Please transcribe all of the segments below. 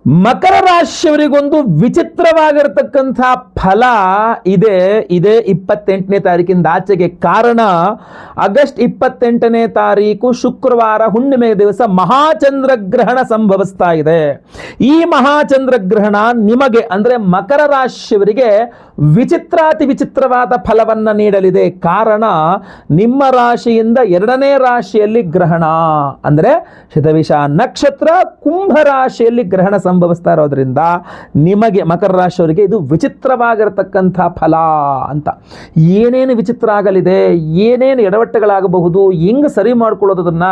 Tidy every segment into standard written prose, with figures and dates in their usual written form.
ಮಕರ ರಾಶಿಯವರಿಗೊಂದು ವಿಚಿತ್ರವಾಗಿರತಕ್ಕಂಥ ಫಲ ಇದೆ 28ನೇ ತಾರೀಕಿಂದ ಆಚೆಗೆ. ಕಾರಣ ಆಗಸ್ಟ್ 28ನೇ ತಾರೀಕು ಶುಕ್ರವಾರ ಹುಣ್ಣಿಮೆ ದಿವಸ ಮಹಾಚಂದ್ರಗ್ರಹಣ ಸಂಭವಿಸ್ತಾ ಇದೆ. ಈ ಮಹಾಚಂದ್ರಗ್ರಹಣ ನಿಮಗೆ ಅಂದರೆ ಮಕರ ರಾಶಿಯವರಿಗೆ ವಿಚಿತ್ರಾತಿ ವಿಚಿತ್ರವಾದ ಫಲವನ್ನು ನೀಡಲಿದೆ. ಕಾರಣ ನಿಮ್ಮ ರಾಶಿಯಿಂದ 2ನೇ ರಾಶಿಯಲ್ಲಿ ಗ್ರಹಣ ಅಂದರೆ ಶತವಿಷ ನಕ್ಷತ್ರ ಕುಂಭ ರಾಶಿಯಲ್ಲಿ ಗ್ರಹಣ ಸಂಭವಿಸ್ತಾ ಇರೋದ್ರಿಂದ ನಿಮಗೆ ಮಕರ ರಾಶಿಯವರಿಗೆ ಇದು ವಿಚಿತ್ರವಾಗಿರತಕ್ಕಂಥ ಫಲ ಅಂತ. ಏನೇನು ವಿಚಿತ್ರ ಆಗಲಿದೆ, ಏನೇನು ಎಡವಟ್ಟುಗಳಾಗಬಹುದು, ಹೆಂಗೆ ಸರಿ ಮಾಡ್ಕೊಳ್ಳೋದನ್ನ,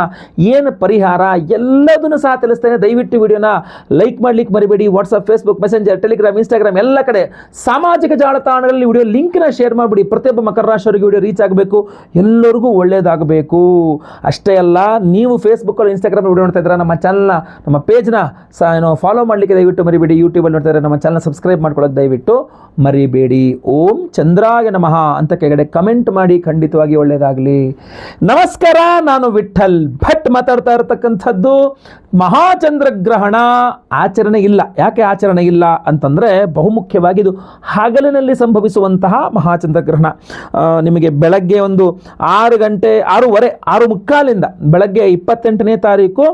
ಏನು ಪರಿಹಾರ ಎಲ್ಲದನ್ನು ಸಹ ತಿಳಿಸ್ತೇನೆ. ದಯವಿಟ್ಟು ವಿಡಿಯೋನ ಲೈಕ್ ಮಾಡ್ಲಿಕ್ಕೆ ಮರಿಬೇಡಿ. WhatsApp, Facebook, messenger, Telegram, Instagram ಎಲ್ಲ ಕಡೆ ಸಾಮಾಜಿಕ ಜಾಲತಾಣಗಳಲ್ಲಿ ವಿಡಿಯೋ ಲಿಂಕ್ನ ಶೇರ್ ಮಾಡಿಬಿಡಿ. ಪ್ರತಿಯೊಬ್ಬ ಮಕರ ರಾಶಿಯವರಿಗೆ ವಿಡಿಯೋ ರೀಚ್ ಆಗಬೇಕು, ಎಲ್ಲರಿಗೂ ಒಳ್ಳೆಯದಾಗಬೇಕು. ಅಷ್ಟೇ ಅಲ್ಲ, ನೀವು ಫೇಸ್ಬುಕ್ಕಲ್ಲಿ ಇನ್ಸ್ಟಾಗ್ರಾಮ್ ವಿಡಿಯೋ ನೋಡ್ತಾ ಇದ್ರೆ ನಮ್ಮ ಚಾನಲ್ನ, ನಮ್ಮ ಪೇಜ್ನ ಫಾಲೋ ಮಾಡಲಿಕ್ಕೆ ದಯವಿಟ್ಟು ಮರಿಬೇಡಿ. ಯೂಟ್ಯೂಬಲ್ಲಿ ನೋಡ್ತಾ ಇದ್ರೆ ನಮ್ಮ ಚಾನಲ್ ಸಬ್ಸ್ಕ್ರೈಬ್ ಮಾಡ್ಕೊಳ್ಳೋದು ದಯವಿಟ್ಟು ಮರಿಬೇಡಿ. ಓಂ ಚಂದ್ರಾಯ ನಮಃ ಅಂತ ಕೆಳಗಡೆ ಕಮೆಂಟ್ ಮಾಡಿ, ಖಂಡಿತವಾಗಿ ಒಳ್ಳೆಯದಾಗಲಿ. ನಮಸ್ಕಾರ, ನಾನು ವಿಠಲ್ ಭಟ್ ಮಾತಾಡ್ತಾ ಇರತಕ್ಕಂಥದ್ದು. ಮಹಾಚಂದ್ರಗ್ರಹಣ ಆಚರಣೆ ಇಲ್ಲ. ಯಾಕೆ ಆಚರಣೆ ಇಲ್ಲ ಅಂತಂದರೆ ಬಹುಮುಖ್ಯವಾಗಿ ಇದು ಹಗಲಿನಲ್ಲಿ ಸಂಭವಿಸುವಂತಹ ಮಹಾಚಂದ್ರಗ್ರಹಣ. ನಿಮಗೆ ಬೆಳಗ್ಗೆ ಒಂದು 6:30 ಬೆಳಗ್ಗೆ 28ನೇ ತಾರೀಕು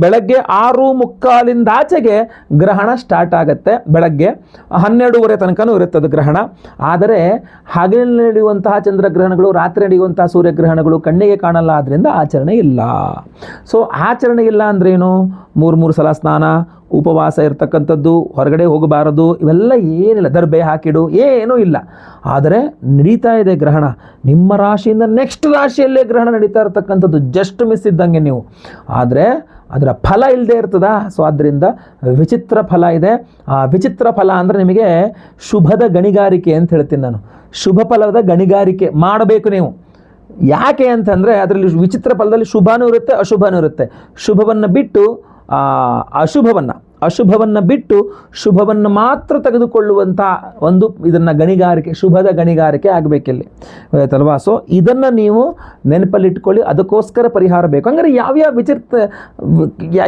ಬೆಳಗ್ಗೆ 6:45 ಆಚೆಗೆ ಗ್ರಹಣ ಸ್ಟಾರ್ಟ್ ಆಗುತ್ತೆ. ಬೆಳಗ್ಗೆ 12:30 ತನಕನೂ ಇರುತ್ತದೆ ಗ್ರಹಣ. ಆದರೆ ಹಗಲಿನಲ್ಲಿ ನಡೆಯುವಂತಹ ಚಂದ್ರಗ್ರಹಣಗಳು, ರಾತ್ರಿ ನಡೆಯುವಂತಹ ಸೂರ್ಯಗ್ರಹಣಗಳು ಕಣ್ಣಿಗೆ ಕಾಣಲ್ಲ, ಆದ್ದರಿಂದ ಆಚರಣೆ ಇಲ್ಲ. ಸೊ ಆಚರಣೆ ಇಲ್ಲ ಅಂದ್ರೇನು? 3 ಸಲ ಸ್ನಾನ, ಉಪವಾಸ ಇರ್ತಕ್ಕಂಥದ್ದು, ಹೊರಗಡೆ ಹೋಗಬಾರದು, ಇವೆಲ್ಲ ಏನಿಲ್ಲ. ದರ್ಬೆ ಹಾಕಿಡು, ಏನೂ ಇಲ್ಲ. ಆದರೆ ನಡೀತಾ ಇದೆ ಗ್ರಹಣ. ನಿಮ್ಮ ರಾಶಿಯಿಂದ ನೆಕ್ಸ್ಟ್ ರಾಶಿಯಲ್ಲೇ ಗ್ರಹಣ ನಡೀತಾ ಇರತಕ್ಕಂಥದ್ದು. ಜಸ್ಟ್ ಮಿಸ್ ಇದ್ದಂಗೆ ನೀವು. ಆದರೆ ಅದರ ಫಲ ಇಲ್ಲದೆ ಇರ್ತದ. ಸೊ ಆದ್ದರಿಂದ ವಿಚಿತ್ರ ಫಲ ಇದೆ. ಆ ವಿಚಿತ್ರ ಫಲ ಅಂದರೆ ನಿಮಗೆ ಶುಭದ ಗಣಿಗಾರಿಕೆ ಅಂತ ಹೇಳ್ತೀನಿ ನಾನು. ಶುಭ ಫಲದ ಗಣಿಗಾರಿಕೆ ಮಾಡಬೇಕು ನೀವು. ಯಾಕೆ ಅಂತಂದರೆ ಅದರಲ್ಲಿ ವಿಚಿತ್ರ ಫಲದಲ್ಲಿ ಶುಭನೂ ಇರುತ್ತೆ, ಅಶುಭನೂ ಇರುತ್ತೆ. ಶುಭವನ್ನು ಬಿಟ್ಟು ಅಶುಭವನ್ನು ಬಿಟ್ಟು ಶುಭವನ್ನು ಮಾತ್ರ ತೆಗೆದುಕೊಳ್ಳುವಂಥ ಒಂದು ಇದನ್ನು ಗಣಿಗಾರಿಕೆ, ಶುಭದ ಗಣಿಗಾರಿಕೆ ಆಗಬೇಕಿಲ್ಲಿ, ಆಯ್ತಲ್ವಾ? ಸೊ ಇದನ್ನು ನೀವು ನೆನಪಲ್ಲಿಟ್ಕೊಳ್ಳಿ. ಅದಕ್ಕೋಸ್ಕರ ಪರಿಹಾರ ಬೇಕು. ಹಂಗಾರೆ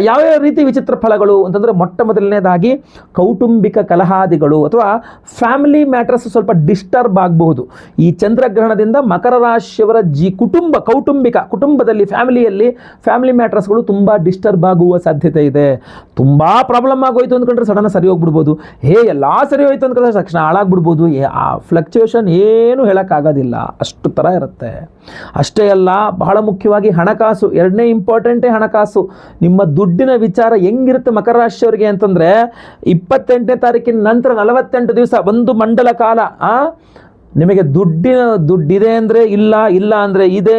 ಯಾವ್ಯಾವ ರೀತಿ ವಿಚಿತ್ರ ಫಲಗಳು ಅಂತಂದರೆ, ಮೊಟ್ಟ ಮೊದಲನೇದಾಗಿ ಕೌಟುಂಬಿಕ ಕಲಹಾದಿಗಳು ಅಥವಾ ಫ್ಯಾಮಿಲಿ ಮ್ಯಾಟರ್ಸ್ ಸ್ವಲ್ಪ ಡಿಸ್ಟರ್ಬ್ ಆಗಬಹುದು. ಈ ಚಂದ್ರಗ್ರಹಣದಿಂದ ಮಕರ ರಾಶಿಯವರ ಕುಟುಂಬದಲ್ಲಿ ಫ್ಯಾಮಿಲಿ ಮ್ಯಾಟರ್ಸ್ಗಳು ತುಂಬ ಡಿಸ್ಟರ್ಬ್ ಆಗುವ ಸಾಧ್ಯತೆ ಇದೆ. ತುಂಬ ಪ್ರಾಬ್ಲಮ್ ಆಗೋಯ್ತು ಅಂದ್ಕೊಂಡ್ರೆ ಸಡನ್ ಸರಿ ಹೋಗ್ಬಿಡ್ಬೋದು. ಎಲ್ಲ ಸರಿ ಹೋಯ್ತು ಅಂದ್ಕೊಂಡ್ರೆ ತಕ್ಷಣ ಹಾಳಾಗ್ಬಿಡ್ಬೋದು. ಆ ಫ್ಲಕ್ಚುಯೇಷನ್ ಏನು ಹೇಳೋಕ್ಕಾಗೋದಿಲ್ಲ, ಅಷ್ಟು ಥರ ಇರುತ್ತೆ. ಅಷ್ಟೇ ಅಲ್ಲ, ಬಹಳ ಮುಖ್ಯವಾಗಿ ಹಣಕಾಸು, 2ನೇ ಇಂಪಾರ್ಟೆಂಟೇ ಹಣಕಾಸು. ನಿಮ್ಮ ದುಡ್ಡಿನ ವಿಚಾರ ಹೆಂಗಿರುತ್ತೆ ಮಕರ ರಾಶಿಯವರಿಗೆ ಅಂತಂದರೆ, 28ನೇ ತಾರೀಕಿನ ನಂತರ 48 ದಿವಸ, ಒಂದು ಮಂಡಲ ಕಾಲ ನಿಮಗೆ ದುಡ್ಡಿದೆ ಅಂದರೆ ಇಲ್ಲ ಅಂದರೆ ಇದೆ.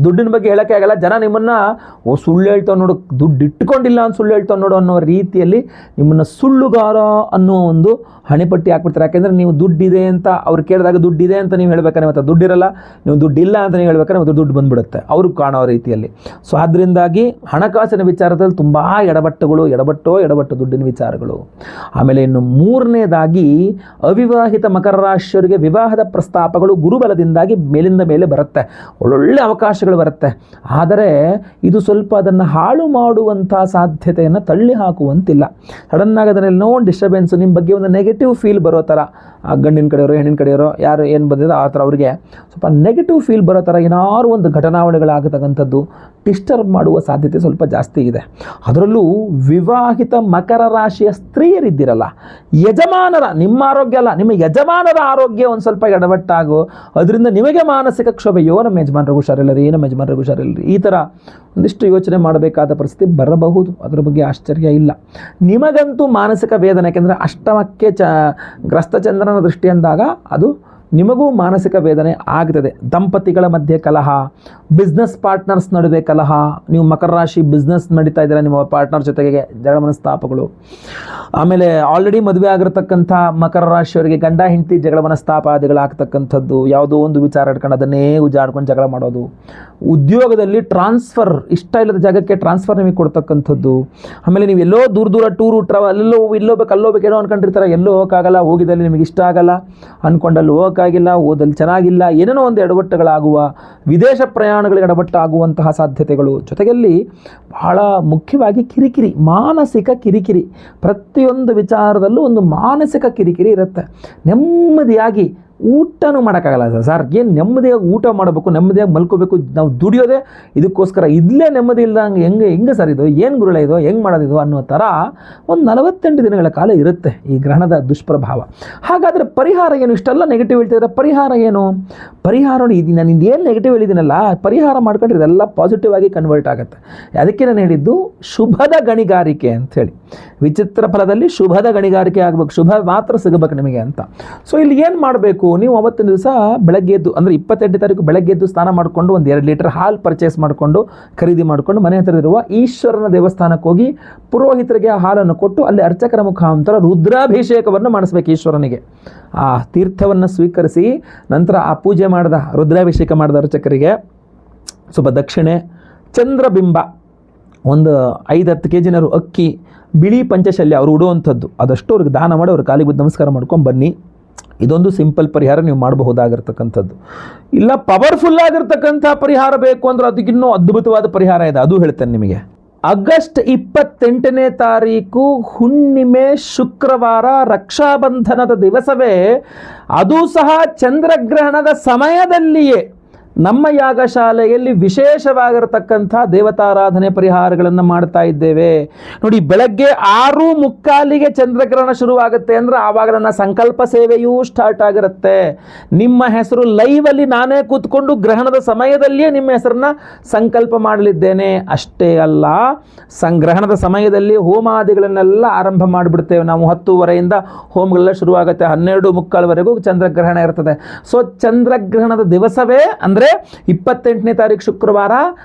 ದುಡ್ಡಿನ ಬಗ್ಗೆ ಹೇಳೋಕ್ಕೆ ಆಗಲ್ಲ. ಜನ ನಿಮ್ಮನ್ನು ಸುಳ್ಳು ಹೇಳ್ತಾವೆ ನೋಡು, ದುಡ್ಡು ಇಟ್ಕೊಂಡಿಲ್ಲ ಅಂತ ಸುಳ್ಳು ಹೇಳ್ತಾವೆ ನೋಡು ಅನ್ನೋ ರೀತಿಯಲ್ಲಿ ನಿಮ್ಮನ್ನು ಸುಳ್ಳುಗಾರ ಅನ್ನೋ ಒಂದು ಹಣೆಪಟ್ಟಿ ಹಾಕ್ಬಿಡ್ತಾರೆ. ಯಾಕೆಂದರೆ ನೀವು ದುಡ್ಡಿದೆ ಅಂತ ಅವ್ರು ಕೇಳಿದಾಗ ದುಡ್ಡಿದೆ ಅಂತ ನೀವು ಹೇಳ್ಬೇಕಾದ್ರೆ ಮತ್ತು ದುಡ್ಡಿರಲ್ಲ, ನೀವು ದುಡ್ಡಿಲ್ಲ ಅಂತ ನೀವು ಹೇಳ್ಬೇಕಾದ್ರೆ ಮತ್ತು ದುಡ್ಡು ಬಂದುಬಿಡುತ್ತೆ ಅವ್ರಿಗೆ ಕಾಣೋ ರೀತಿಯಲ್ಲಿ. ಸೊ ಆದ್ದರಿಂದಾಗಿ ಹಣಕಾಸಿನ ವಿಚಾರದಲ್ಲಿ ತುಂಬ ಎಡವಟ್ಟು ದುಡ್ಡಿನ ವಿಚಾರಗಳು. ಆಮೇಲೆ ಇನ್ನು 3ನೇದಾಗಿ ಅವಿವಾಹಿತ ಮಕರ ರಾಶಿಯವರಿಗೆ ವಿವಾಹದ ಪ್ರಸ್ತಾಪಗಳು ಗುರುಬಲದಿಂದಾಗಿ ಮೇಲಿಂದ ಮೇಲೆ ಬರುತ್ತೆ, ಒಳ್ಳೊಳ್ಳೆ ಅವಕಾಶಗಳು ಬರುತ್ತೆ. ಆದರೆ ಇದು ಸ್ವಲ್ಪ ಅದನ್ನು ಹಾಳು ಮಾಡುವಂಥ ಸಾಧ್ಯತೆಯನ್ನು ತಳ್ಳಿ ಹಾಕುವಂತಿಲ್ಲ. ಸಡನ್ನಾಗಿ ಅದನ್ನೆಲ್ಲೋ ಡಿಸ್ಟರ್ಬೆನ್ಸ್, ನಿಮ್ಮ ಬಗ್ಗೆ ಒಂದು ನೆಗೆಟಿವ್ ಫೀಲ್ ಬರೋ ಥರ, ಗಂಡಿನ ಕಡೆಯವರು ಹೆಣ್ಣಿನ ಕಡೆಯವರು ಯಾರು ಏನು ಬಂದಿದೆ ಆ ಥರ ಅವರಿಗೆ ಸ್ವಲ್ಪ ನೆಗೆಟಿವ್ ಫೀಲ್ ಬರೋ ಥರ ಏನಾದ್ರು ಒಂದು ಘಟನಾವಳಿಗಳಾಗತಕ್ಕಂಥದ್ದು ಡಿಸ್ಟರ್ಬ್ ಮಾಡುವ ಸಾಧ್ಯತೆ ಸ್ವಲ್ಪ ಜಾಸ್ತಿ ಇದೆ. ಅದರಲ್ಲೂ ವಿವಾಹಿತ ಮಕರ ರಾಶಿಯ ಸ್ತ್ರೀಯರಿದ್ದಿರಲ್ಲ, ನಿಮ್ಮ ಆರೋಗ್ಯ ಅಲ್ಲ, ನಿಮ್ಮ ಯಜಮಾನರ ಆರೋಗ್ಯ ಒಂದು ಸ್ವಲ್ಪ ಎಡವಟ್ಟಾಗೋ, ಅದರಿಂದ ನಿಮಗೆ ಮಾನಸಿಕ ಕ್ಷೋಭೆಯೋ, ನಮ್ಮ ಯಜಮಾನರಿಗೆ ಹುಷಾರಿಲ್ಲರಿ, ಈ ಥರ ಒಂದಿಷ್ಟು ಯೋಚನೆ ಮಾಡಬೇಕಾದ ಪರಿಸ್ಥಿತಿ ಬರಬಹುದು. ಅದರ ಬಗ್ಗೆ ಆಶ್ಚರ್ಯ ಇಲ್ಲ. ನಿಮಗಂತೂ ಮಾನಸಿಕ ವೇದನೆ, ಯಾಕೆಂದರೆ ಅಷ್ಟಮಕ್ಕೆ ಗ್ರಸ್ತ ಚಂದ್ರನ ದೃಷ್ಟಿ ಅಂದಾಗ ಅದು ನಿಮಗೂ ಮಾನಸಿಕ ವೇದನೆ ಆಗ್ತದೆ. ದಂಪತಿಗಳ ಮಧ್ಯೆ ಕಲಹ, ಬಿಸ್ನೆಸ್ ಪಾರ್ಟ್ನರ್ಸ್ ನಡುವೆ ಕಲಹ, ನೀವು ಮಕರ ರಾಶಿ ಬಿಸ್ನೆಸ್ ನಡೀತಾ ಇದ್ದೀರಾ, ನಿಮ್ಮ ಪಾರ್ಟ್ನರ್ ಜೊತೆಗೆ ಜಗಳ ಮನಸ್ತಾಪಗಳು. ಆಮೇಲೆ ಆಲ್ರೆಡಿ ಮದುವೆ ಆಗಿರತಕ್ಕಂಥ ಮಕರ ರಾಶಿಯವರಿಗೆ ಗಂಡ ಹೆಂಡತಿ ಜಗಳ ಮನಸ್ತಾಪಾದಿಗಳಾಗ್ತಕ್ಕಂಥದ್ದು, ಯಾವುದೋ ಒಂದು ವಿಚಾರ ಇಟ್ಕೊಂಡು ಅದನ್ನೇ ಉಜಾಡ್ಕೊಂಡು ಜಗಳ ಮಾಡೋದು. ಉದ್ಯೋಗದಲ್ಲಿ ಟ್ರಾನ್ಸ್ಫರ್, ಇಷ್ಟ ಇಲ್ಲದ ಜಾಗಕ್ಕೆ ಟ್ರಾನ್ಸ್ಫರ್ ನಿಮಗೆ ಕೊಡ್ತಕ್ಕಂಥದ್ದು. ಆಮೇಲೆ ನೀವು ಎಲ್ಲೋ ದೂರ ಟ್ರಾವೆಲ್, ಅಲ್ಲೋಗ್ಬೇಕು ಏನೋ ಅನ್ಕೊಂಡಿರ್ತಾರೆ, ಎಲ್ಲೋ ಹೋಗೋಕ್ಕಾಗಲ್ಲ, ಹೋಗಿದಲ್ಲಿ ನಿಮಗೆ ಇಷ್ಟ ಆಗಲ್ಲ, ಅಂದ್ಕೊಂಡಲ್ಲಿ ಹೋಗೋಕ್ಕಾಗಲ್ಲ, ಓದೋಕ್ಕಾಗಿಲ್ಲ, ಓದಲ್ಲಿ ಚೆನ್ನಾಗಿಲ್ಲ, ಏನೇನೋ ಒಂದು ಎಡವಟ್ಟುಗಳಾಗುವ, ವಿದೇಶ ಪ್ರಯಾಣಗಳಿಗೆ ಎಡವಟ್ಟಾಗುವಂತಹ ಸಾಧ್ಯತೆಗಳು, ಜೊತೆಯಲ್ಲಿ ಬಹಳ ಮುಖ್ಯವಾಗಿ ಕಿರಿಕಿರಿ, ಮಾನಸಿಕ ಕಿರಿಕಿರಿ. ಪ್ರತಿಯೊಂದು ವಿಚಾರದಲ್ಲೂ ಒಂದು ಮಾನಸಿಕ ಕಿರಿಕಿರಿ ಇರುತ್ತೆ. ನೆಮ್ಮದಿಯಾಗಿ ಊಟನೂ ಮಾಡೋಕ್ಕಾಗಲ್ಲ ಸರ್. ಏನು ನೆಮ್ಮದಿಯಾಗಿ ಊಟ ಮಾಡಬೇಕು, ನೆಮ್ಮದಿಯಾಗಿ ಮಲ್ಕೋಬೇಕು, ನಾವು ದುಡಿಯೋದೇ ಇದಕ್ಕೋಸ್ಕರ. ಇಲ್ಲೇ ನೆಮ್ಮದಿ ಇಲ್ದಂಗೆ ಹೆಂಗೆ ಸರ್ ಇದು, ಏನು ಗುರುಳೆ ಇದು, ಹೆಂಗೆ ಮಾಡೋದಿದು ಅನ್ನೋ ಥರ ಒಂದು 48 ದಿನಗಳ ಕಾಲ ಇರುತ್ತೆ ಈ ಗ್ರಹಣದ ದುಷ್ಪ್ರಭಾವ. ಹಾಗಾದರೆ ಪರಿಹಾರ ಏನು? ಇಷ್ಟೆಲ್ಲ ನೆಗೆಟಿವ್ ಹೇಳ್ತಿದ್ರೆ ಪರಿಹಾರ ಏನು? ಪರಿಹಾರ ನಾನು ಏನು ನೆಗೆಟಿವ್ ಹೇಳಿದ್ದೀನಲ್ಲ, ಪರಿಹಾರ ಮಾಡ್ಕೊಂಡ್ರೆ ಇದೆಲ್ಲ ಪಾಸಿಟಿವ್ ಆಗಿ ಕನ್ವರ್ಟ್ ಆಗುತ್ತೆ. ಅದಕ್ಕೆ ನಾನು ಹೇಳಿದ್ದು ಶುಭದ ಗಣಿಗಾರಿಕೆ ಅಂಥೇಳಿ. ವಿಚಿತ್ರ ಫಲದಲ್ಲಿ ಶುಭದ ಗಣಿಗಾರಿಕೆ ಆಗಬೇಕು, ಶುಭ ಮಾತ್ರ ಸಿಗಬೇಕು ನಿಮಗೆ ಅಂತ. ಸೊ ಇಲ್ಲಿ ಏನು ಮಾಡಬೇಕು? ನೀವು ಅವತ್ತಿನ ದಿವಸ ಬೆಳಗ್ಗೆ ಎದ್ದು, ಅಂದರೆ 28ನೇ ತಾರೀಕು ಬೆಳಗ್ಗೆ ಎದ್ದು ಸ್ನಾನ ಮಾಡಿಕೊಂಡು ಒಂದು 2 ಲೀಟರ್ ಹಾಲು ಪರ್ಚೇಸ್ ಮಾಡಿಕೊಂಡು, ಖರೀದಿ ಮಾಡಿಕೊಂಡು, ಮನೆ ಹತ್ತಿರ ಇರುವ ಈಶ್ವರನ ದೇವಸ್ಥಾನಕ್ಕೆ ಹೋಗಿ ಪುರೋಹಿತರಿಗೆ ಆ ಹಾಲನ್ನು ಕೊಟ್ಟು ಅಲ್ಲಿ ಅರ್ಚಕರ ಮುಖಾಂತರ ರುದ್ರಾಭಿಷೇಕವನ್ನು ಮಾಡಿಸ್ಬೇಕು ಈಶ್ವರನಿಗೆ. ಆ ತೀರ್ಥವನ್ನು ಸ್ವೀಕರಿಸಿ ನಂತರ ಆ ಪೂಜೆ ಮಾಡಿದ ರುದ್ರಾಭಿಷೇಕ ಮಾಡಿದ ಅರ್ಚಕರಿಗೆ ಸ್ವಲ್ಪ ದಕ್ಷಿಣೆ, ಚಂದ್ರಬಿಂಬ, ಒಂದು 5-10 kg ಅಕ್ಕಿ, ಬಿಳಿ ಪಂಚಶಲ್ಯ ಅವರು ಉಡುವಂಥದ್ದು, ಅದಷ್ಟು ಅವ್ರಿಗೆ ದಾನ ಮಾಡಿ ಅವ್ರ ಕಾಲಿಗೆ ಬಿದ್ದು ನಮಸ್ಕಾರ ಮಾಡ್ಕೊಂಡು ಬನ್ನಿ. ಇದೊಂದು ಸಿಂಪಲ್ ಪರಿಹಾರ ನೀವು ಮಾಡಬಹುದಾಗಿರ್ತಕ್ಕಂಥದ್ದು. ಇಲ್ಲ ಪವರ್ಫುಲ್ ಆಗಿರ್ತಕ್ಕಂಥ ಪರಿಹಾರ ಬೇಕು ಅಂದ್ರೆ ಅದಕ್ಕಿನ್ನೂ ಅದ್ಭುತವಾದ ಪರಿಹಾರ ಇದೆ, ಅದು ಹೇಳ್ತೇನೆ ನಿಮಗೆ. ಆಗಸ್ಟ್ 28ನೇ ತಾರೀಕು ಹುಣ್ಣಿಮೆ ಶುಕ್ರವಾರ, ರಕ್ಷಾಬಂಧನದ ದಿವಸವೇ, ಅದು ಸಹ ಚಂದ್ರಗ್ರಹಣದ ಸಮಯದಲ್ಲಿಯೇ ನಮ್ಮ ಯಾಗಶಾಲೆಯಲ್ಲಿ ವಿಶೇಷವಾಗಿರತಕ್ಕಂಥ ದೇವತಾರಾಧನೆ ಪರಿಹಾರಗಳನ್ನು ಮಾಡ್ತಾ ಇದ್ದೇವೆ. ನೋಡಿ, ಬೆಳಗ್ಗೆ 6:45 ಚಂದ್ರಗ್ರಹಣ ಶುರುವಾಗುತ್ತೆ ಅಂದರೆ ಆವಾಗ ನನ್ನ ಸಂಕಲ್ಪ ಸೇವೆಯೂ ಸ್ಟಾರ್ಟ್ ಆಗಿರುತ್ತೆ. ನಿಮ್ಮ ಹೆಸರು ಲೈವಲ್ಲಿ ನಾನೇ ಕೂತ್ಕೊಂಡು ಗ್ರಹಣದ ಸಮಯದಲ್ಲಿಯೇ ನಿಮ್ಮ ಹೆಸರನ್ನ ಸಂಕಲ್ಪ ಮಾಡಲಿದ್ದೇನೆ. ಅಷ್ಟೇ ಅಲ್ಲ, ಗ್ರಹಣದ ಸಮಯದಲ್ಲಿ ಹೋಮಾದಿಗಳನ್ನೆಲ್ಲ ಆರಂಭ ಮಾಡಿಬಿಡ್ತೇವೆ ನಾವು. 10:30 ಹೋಮಗಳೆಲ್ಲ ಶುರುವಾಗುತ್ತೆ, 12:45 ಚಂದ್ರಗ್ರಹಣ ಇರ್ತದೆ. ಸೊ ಚಂದ್ರಗ್ರಹಣದ ದಿವಸವೇ ಅಂದರೆ 28ನೇ ತಾರೀಕು ಶುಕ್ರವಾರ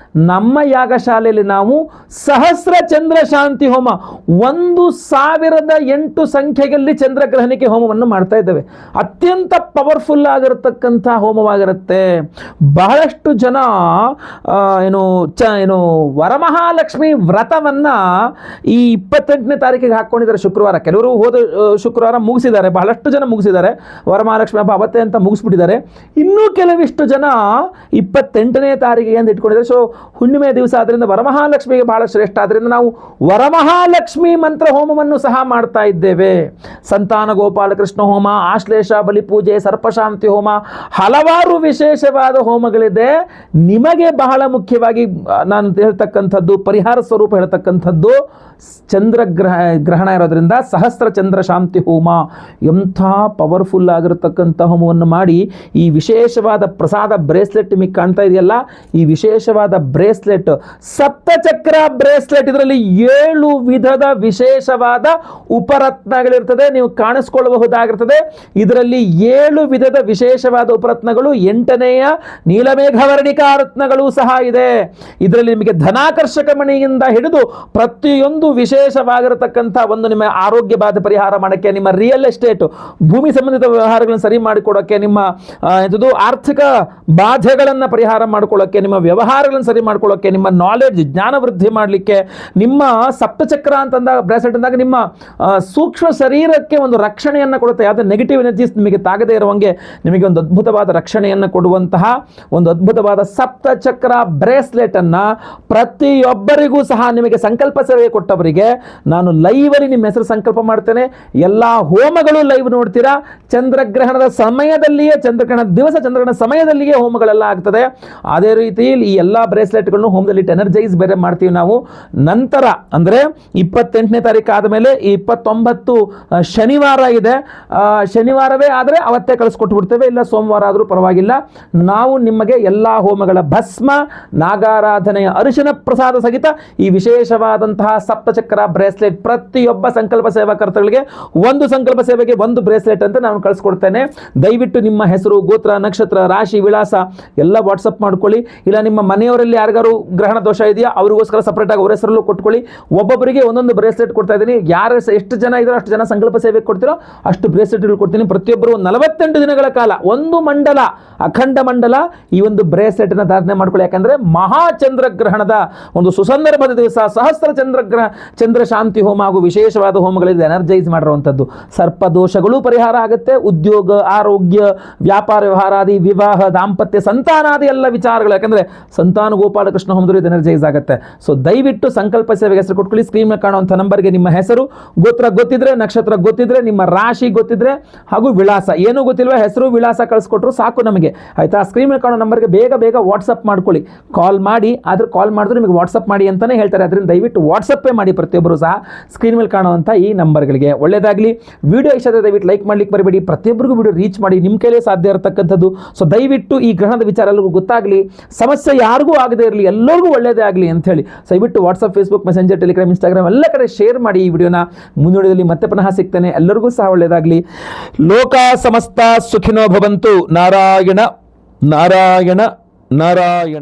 ನಮ್ಮ ಯಾಗಶಾಲೆಯಲ್ಲಿ ನಾವು ಸಹಸ್ರ ಚಂದ್ರ ಶಾಂತಿ ಹೋಮ, 1008 ಸಂಖ್ಯೆಯಲ್ಲಿ ಚಂದ್ರಗ್ರಹಣಕ್ಕೆ ಹೋಮವನ್ನು ಮಾಡ್ತಾ ಇದ್ದೇವೆ. ಅತ್ಯಂತ ಪವರ್ಫುಲ್ ಆಗಿರತಕ್ಕಂಥ ಹೋಮವಾಗಿರುತ್ತೆ. ಬಹಳಷ್ಟು ಜನ ಏನು ವರಮಹಾಲಕ್ಷ್ಮಿ ವ್ರತವನ್ನ ಈ 28ನೇ ತಾರೀಕಿಗೆ ಹಾಕ್ಕೊಂಡಿದ್ದಾರೆ ಶುಕ್ರವಾರ. ಕೆಲವರು ಹೋದ ಶುಕ್ರವಾರ ಮುಗಿಸಿದ್ದಾರೆ, ಬಹಳಷ್ಟು ಜನ ಮುಗಿಸಿದ್ದಾರೆ, ವರಮಹಾಲಕ್ಷ್ಮಿ ಹಬ್ಬ ಅವತ್ತೇ ಅಂತ ಮುಗಿಸ್ಬಿಟ್ಟಿದ್ದಾರೆ. ಇನ್ನೂ ಕೆಲವಿಷ್ಟು ಜನ 28ನೇ ತಾರೀಕಿಗೆ ಅಂತ ಇಟ್ಕೊಂಡಿದ್ದಾರೆ. ಸೊ ಹುಣ್ಣಿಮೆ ದಿವಸ ಆದ್ರಿಂದ ವರಮಹಾಲಕ್ಷ್ಮಿಗೆ ಬಹಳ ಶ್ರೇಷ್ಠ, ಆದ್ರಿಂದ ನಾವು ವರಮಹಾಲಕ್ಷ್ಮಿ ಮಂತ್ರ ಹೋಮವನ್ನು ಸಹ ಮಾಡ್ತಾ ಇದ್ದೇವೆ. ಸಂತಾನ ಗೋಪಾಲಕೃಷ್ಣ ಹೋಮ, ಆಶ್ಲೇಷ ಬಲಿ ಪೂಜೆ, ಸರ್ಪಶಾಂತಿ ಹೋಮ, ಹಲವಾರು ವಿಶೇಷವಾದ ಹೋಮಗಳಿದೆ. ನಿಮಗೆ ಬಹಳ ಮುಖ್ಯವಾಗಿ ನಾನು ಹೇಳ್ತಕ್ಕಂಥದ್ದು, ಪರಿಹಾರ ಸ್ವರೂಪ ಹೇಳ್ತಕ್ಕಂಥದ್ದು, ಗ್ರಹಣ ಇರೋದ್ರಿಂದ ಸಹಸ್ರ ಚಂದ್ರ ಶಾಂತಿ ಹೋಮ, ಎಂಥ ಪವರ್ಫುಲ್ ಆಗಿರತಕ್ಕಂಥ ಹೋಮವನ್ನು ಮಾಡಿ ಈ ವಿಶೇಷವಾದ ಪ್ರಸಾದ ಬ್ರೇಸ್ಲೆಟ್ ನಿಮಗೆ ಕಾಣ್ತಾ ಇದೆಯಲ್ಲ, ಈ ವಿಶೇಷವಾದ ಬ್ರೇಸ್ಲೆಟ್ ಸಪ್ತಚಕ್ರ ಬ್ರೇಸ್ಲೆಟ್, ಇದರಲ್ಲಿ 7 ವಿಧದ ವಿಶೇಷವಾದ ಉಪರತ್ನಗಳಿರ್ತದೆ, ನೀವು ಕಾಣಿಸ್ಕೊಳ್ಳಬಹುದಾಗಿರ್ತದೆ. ಇದರಲ್ಲಿ 7 ವಿಧದ ವಿಶೇಷವಾದ ಉಪರತ್ನಗಳು, 8ನೇಯ ನೀಲಮೇಘವರ್ಣಿಕಾ ರತ್ನಗಳು ಸಹ ಇದೆ. ಇದರಲ್ಲಿ ನಿಮಗೆ ಧನಾಕರ್ಷಕ ಮಣಿಯಿಂದ ಹಿಡಿದು ಪ್ರತಿಯೊಂದು ವಿಶೇಷವಾಗಿರತಕ್ಕಂಥ ಒಂದು ನಿಮ್ಮ ಆರೋಗ್ಯ ಬಾಧೆ ಪರಿಹಾರ ಮಾಡೋಕ್ಕೆ, ನಿಮ್ಮ ರಿಯಲ್ ಎಸ್ಟೇಟ್ ಭೂಮಿ ಸಂಬಂಧಿತ ವ್ಯವಹಾರಗಳನ್ನು ಸರಿ ಮಾಡಿಕೊಡೋಕ್ಕೆ, ನಿಮ್ಮ ಆರ್ಥಿಕ ಬಾಧೆಗಳನ್ನು ಪರಿಹಾರ ಮಾಡ್ಕೊಳ್ಳೋಕ್ಕೆ, ನಿಮ್ಮ ವ್ಯವಹಾರಗಳನ್ನು ಸರಿ ಮಾಡ್ಕೊಳ್ಳೋಕ್ಕೆ, ನಿಮ್ಮ ನಾಲೆಡ್ಜ್ ಜ್ಞಾನ ವೃದ್ಧಿ ಮಾಡಲಿಕ್ಕೆ, ನಿಮ್ಮ ಸಪ್ತಚಕ್ರ ಅಂತಂದಾಗ ಬ್ರಾಸ್ಲೆಟ್ ಅಂದಾಗ ನಿಮ್ಮ ಸೂಕ್ಷ್ಮ ಶರೀರಕ್ಕೆ ಒಂದು ರಕ್ಷಣೆಯನ್ನು ಕೊಡುತ್ತೆ. ಯಾವುದೇ ನೆಗೆಟಿವ್ ಎನರ್ಜೀಸ್ ನಿಮಗೆ ತಾಗದೇ ಇರುವಂಗೆ ನಿಮಗೆ ಒಂದು ಅದ್ಭುತವಾದ ರಕ್ಷಣೆಯನ್ನು ಕೊಡುವಂತಹ ಒಂದು ಅದ್ಭುತವಾದ ಸಪ್ತಚಕ್ರ ಬ್ರೇಸ್ಲೆಟ್ ಅನ್ನ ಪ್ರತಿಯೊಬ್ಬರಿಗೂ ಸಹ ನಿಮಗೆ ಸಂಕಲ್ಪ ಸೇವೆ ಕೊಟ್ಟವರಿಗೆ ನಾನು ಲೈವಲ್ಲಿ ನಿಮ್ಮ ಹೆಸರು ಸಂಕಲ್ಪ ಮಾಡ್ತೇನೆ. ಎಲ್ಲ ಹೋಮಗಳು ಲೈವ್ ನೋಡ್ತೀರಾ. ಚಂದ್ರಗ್ರಹಣದ ಸಮಯದಲ್ಲಿಯೇ, ಚಂದ್ರಗ್ರಹಣ ದಿವಸ ಚಂದ್ರಗ್ರಹಣ ಸಮಯದಲ್ಲಿಯೇ ಹೋಮಗಳೆಲ್ಲ ಆಗ್ತದೆ. ಅದೇ ರೀತಿ ಈ ಎಲ್ಲ ಬ್ರೇಸ್ಲೆಟ್ಗಳನ್ನು ಹೋಮದಲ್ಲಿ ಎನರ್ಜೈಸ್ ಬೇರೆ ಮಾಡ್ತೀವಿ ನಾವು. ನಂತರ ಅಂದರೆ 28ನೇ ತಾರೀಕು ಆದಮೇಲೆ 29 ಶನಿವಾರ ಇದೆ, ಶನಿವಾರವೇ ಆದರೆ ಅವತ್ತೇ ಕಳಿಸ್ಕೊಟ್ಟು ಬಿಡ್ತೇವೆ, ಇಲ್ಲ ಸೋಮವಾರ ಆದರೂ ಪರವಾಗಿಲ್ಲ. ನಾವು ನಿಮಗೆ ಎಲ್ಲ ಹೋಮಗಳ ಭಸ್ಮ, ನಾಗಾರಾಧನೆಯ ಅರಿಶಿನ ಪ್ರಸಾದ ಸಹಿತ ಈ ವಿಶೇಷವಾದಂತಹ ಸಪ್ತಚಕ್ರ ಬ್ರೇಸ್ಲೆಟ್ ಪ್ರತಿಯೊಬ್ಬ ಸಂಕಲ್ಪ ಸೇವಾಕರ್ತಗಳಿಗೆ ಒಂದು ಸಂಕಲ್ಪ ಸೇವೆಗೆ ಒಂದು ಬ್ರೇಸ್ಲೆಟ್ ಅಂತ ನಾನು ಕಳಿಸ್ಕೊಡ್ತೇನೆ. ದಯವಿಟ್ಟು ನಿಮ್ಮ ಹೆಸರು, ಗೋತ್ರ, ನಕ್ಷತ್ರ, ರಾಶಿ, ವಿಳಾಸ ಎಲ್ಲ ವಾಟ್ಸಪ್ ಮಾಡ್ಕೊಳ್ಳಿ. ಇಲ್ಲ ನಿಮ್ಮ ಮನೆಯವರಲ್ಲಿ ಯಾರಿಗಾರು ಗ್ರಹಣ ದೋಷ ಇದೆಯಾ ಅವ್ರಿಗೋಸ್ಕರ ಸಪ್ರೇಟಾಗಿ ಅವ್ರ ಹೆಸರಲ್ಲೂ ಕೊಟ್ಕೊಳ್ಳಿ. ಒಬ್ಬೊಬ್ಬರಿಗೆ ಒಂದೊಂದು ಬ್ರೇಸ್ಲೆಟ್ ಕೊಡ್ತಾ ಇದ್ದೀನಿ. ಯಾರು ಎಷ್ಟು ಜನ ಇದ್ದಾರೋ ಅಷ್ಟು ಜನ ಸಂಕಲ್ಪ ಸೇವೆಗೆ ಕೊಡ್ತೀರೋ ಅಷ್ಟು ಬ್ರೇಸ್ಲೆಟ್ಗಳು ಕೊಡ್ತೀನಿ. ಪ್ರತಿಯೊಬ್ಬರು 48 ದಿನಗಳ ಕಾಲ ಒಂದು ಮಂಡಲ, ಅಖಂಡ ಮಂಡಲ ಈ ಒಂದು ಬ್ರೇಸ್ಲೆಟ್ನ ಧಾರಣೆ ಮಾಡ್ಕೊಳ್ಳಿ. ಯಾಕಂದರೆ ಮಹಾಚಂದ್ರಗ್ರಹಣದ ಒಂದು ಸುಸಂದರ್ಭದ ದಿವಸ ಸಹಸ್ರ ಚಂದ್ರ ಶಾಂತಿ ಹೋಮ ಹಾಗೂ ವಿಶೇಷವಾದ ಹೋಮಗಳಿಂದ ಎನರ್ಜೈಸ್ ಮಾಡಿರುವಂಥದ್ದು. ಸರ್ಪದೋಷಗಳು ಪರಿಹಾರ ಆಗುತ್ತೆ. ಉದ್ಯೋಗ, ಆರೋಗ್ಯ, ವ್ಯಾಪಾರ ವ್ಯವಹಾರಾದಿ, ವಿವಾಹ, ದಾಂಪತ್ಯ, ಸಂತಾನಾದಿ ಎಲ್ಲ ವಿಚಾರಗಳು. ಯಾಕಂದರೆ ಸಂತಾನ ಗೋಪಾಲಕೃಷ್ಣ ಹೋಮದಲ್ಲಿ ಇದು ಎನರ್ಜೈಸ್ ಆಗುತ್ತೆ. ಸೊ ದಯವಿಟ್ಟು ಸಂಕಲ್ಪ ಸೇವೆಗೆ ಹೆಸರು ಕೊಟ್ಕೊಳ್ಳಿ. ಸ್ಕ್ರೀನ್ ಮೇಲೆ ಕಾಣುವಂಥ ನಂಬರ್ಗೆ ನಿಮ್ಮ ಹೆಸರು, ಗೋತ್ರ ಗೊತ್ತಿದ್ರೆ, ನಕ್ಷತ್ರ ಗೊತ್ತಿದ್ರೆ, ನಿಮ್ಮ ರಾಶಿ ಗೊತ್ತಿದ್ರೆ ಹಾಗೂ ವಿಳಾಸ, ಏನೂ ಗೊತ್ತಿಲ್ವ ಹೆಸರು ವಿಳಾಸ ಕಳಿಸ್ಕೊಟ್ರು ಸಾಕು ನಮಗೆ, ಆಯಿತಾ. ಸ್ಕ್ರೀನ್ ಮೇಲೆ ಕಾಣೋ ನಂಬರ್ಗೆ ಬೇಗ ಬೇಗ ವಾಟ್ಸಪ್ ಮಾಡ್ಕೊಳ್ಳಿ. ಕಾಲ್ ಮಾಡಿ, ಆದ್ರೆ ಕಾಲ್ ಮಾಡಿದ್ರೆ ನಿಮಗೆ ವಾಟ್ಸಪ್ ಮಾಡಿ ಅಂತಲೇ ಹೇಳ್ತಾರೆ. ಅದರಿಂದ ದಯವಿಟ್ಟು ವಾಟ್ಸಪ್ಪೇ ಮಾಡಿ ಪ್ರತಿಯೊಬ್ಬರು ಸಹ ಸ್ಕ್ರೀನ್ ಮೇಲೆ ಕಾಣುವಂಥ ಈ ನಂಬರ್ಗಳಿಗೆ. ಒಳ್ಳೆಯದಾಗಲಿ. ವಿಡಿಯೋ ಇಷ್ಟ ಆದರೆ ದಯವಿಟ್ಟು ಲೈಕ್ ಮಾಡ್ಲಿಕ್ಕೆ ಬರಬೇಡಿ. ಪ್ರತಿಯೊಬ್ಬರಿಗೂ ವಿಡಿಯೋ ರೀಚ್ ಮಾಡಿ, ನಿಮ್ಮ ಕೈಲೇ ಸಾಧ್ಯ ಇರತಕ್ಕಂಥದ್ದು. ಸೊ ದಯವಿಟ್ಟು ಈ ಗ್ರಹಣದ ವಿಚಾರ ಎಲ್ಲರಿಗೂ ಗೊತ್ತಾಗಲಿ, ಸಮಸ್ಯೆ ಯಾರಿಗೂ ಆಗದೇ ಇರಲಿ, ಎಲ್ಲರಿಗೂ ಒಳ್ಳೆಯದೇ ಆಗಲಿ ಅಂಥೇಳಿ ದಯವಿಟ್ಟು WhatsApp, Facebook, messenger, Telegram, Instagram ಎಲ್ಲ ಕಡೆ ಶೇರ್ ಮಾಡಿ ಈ ವಿಡಿಯೋನ. ಮುಂದುವರಿದಲ್ಲಿ ಮತ್ತೆ ಪುನಃ ಸಿಗ್ತೇನೆ. ಎಲ್ಲರಿಗೂ ಸಹ ಒಳ್ಳೆಯದಾಗಲಿ. ಲೋಕ ಸಮಸ್ತ ಸುಖಿನೋ ಭವಂತು. ನಾರಾಯಣ ನಾರಾಯಣ ನಾರಾಯಣ.